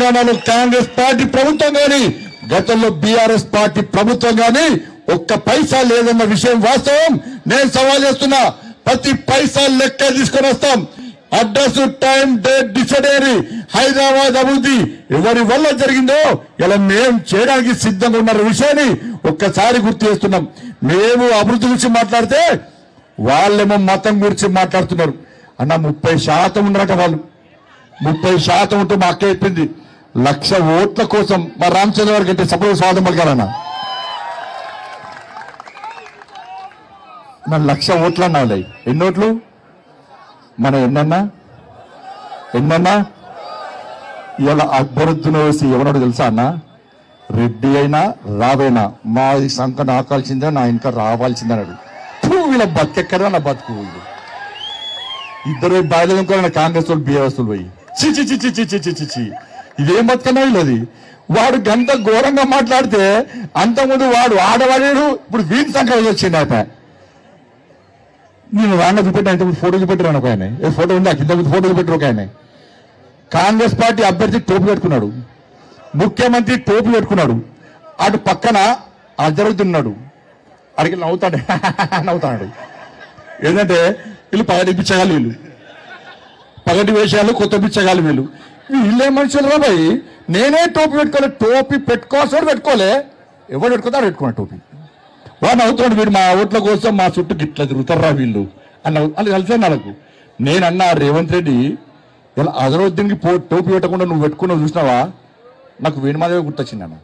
తెలంగాణలో కాంగ్రెస్ పార్టీ ప్రభుత్వం కానీ గతంలో బీఆర్ఎస్ పార్టీ ప్రభుత్వం కానీ ఒక్క పైసా లేదన్న విషయం వాస్తవం. నేను సవాల్ చేస్తున్నా, ప్రతి పైసా లెక్క తీసుకొని వస్తాం. అడ్రస్, టైం, డేట్ డిసైడ్ అయ్యి హైదరాబాద్ అభివృద్ధి ఎవరి వల్ల జరిగిందో ఇలా మేము చేయడానికి సిద్ధంగా ఉన్న విషయాన్ని ఒక్కసారి గుర్తు చేస్తున్నాం. మేము అభివృద్ధి గురించి మాట్లాడితే వాళ్ళేమో మతం గురించి మాట్లాడుతున్నారు. అన్న 30% ఉన్నారట వాళ్ళు. 30% ఉంటే మా అక్క చెప్పింది 1,00,000 ఓట్ల కోసం మా రామచంద్ర గారికి అంటే సపోజ్ స్వాగతం పలకాలన్నా. మన 1,00,000 ఓట్లు అన్నా. ఎన్ని ఓట్లు మనం ఎన్నన్నా ఇలా అక్బరుద్దీన్ ఓవైసీ ఎవరో తెలుసా అన్న? రెడ్డి అయినా రావేనా మా సంఖ నాకాల్సిందే, నా ఇంకా రావాల్సిందే అన్నాడు. వీళ్ళ బతికెక్కడా నా బతుకు. ఇద్దరు బాధ్యత కాంగ్రెస్ వాళ్ళు బీఆర్ఎస్ పోయి చి ఇదేం బతుకన్నా వీళ్ళది. వాడు గంట ఘోరంగా మాట్లాడితే అంతకుముందు వాడు ఆడవాడాడు, ఇప్పుడు వీటి సంఖ్య వచ్చింది. అయిపోయా నేను రాంగ చూపెట్టిన ఇంతకుముందు ఫోటో చూపెట్టాను. ఒక ఆయన ఏ ఫోటో ఉంది, ఇంతకుముందు ఫోటో చూపెట్టారు. ఒక ఆయన కాంగ్రెస్ పార్టీ అభ్యర్థి టోపీ పెట్టుకున్నాడు, ముఖ్యమంత్రి టోపీ పెట్టుకున్నాడు. అటు పక్కన అజరుతున్నాడు, అడిగి నవ్వుతాడు. ఏంటంటే వీళ్ళు పగటి పిచ్చగాలి, వీళ్ళు పగటి వేషాలు కొత్త పిచ్చగాలి. వీళ్ళే మనుషులు రా భయ్. నేనే టోపీ పెట్టుకోలే, టోపీ పెట్టుకోవాల్సి పెట్టుకోలే, ఎవరు పెట్టుకుంటారు పెట్టుకున్నాడు టోపీ. వాడు అవుతున్నాడు, వీడు మా ఓట్ల కోసం మా చుట్టూ గిట్లా తిరుగుతారా వీళ్ళు అని కలిసాను నాకు. నేనన్నా రేవంత్ రెడ్డి ఇలా అజరుద్దీన్కి టోపీ పెట్టకుండా నువ్వు పెట్టుకున్నావు చూసినావా, నాకు వేణుమాధవి గుర్తొచ్చింది అన్న.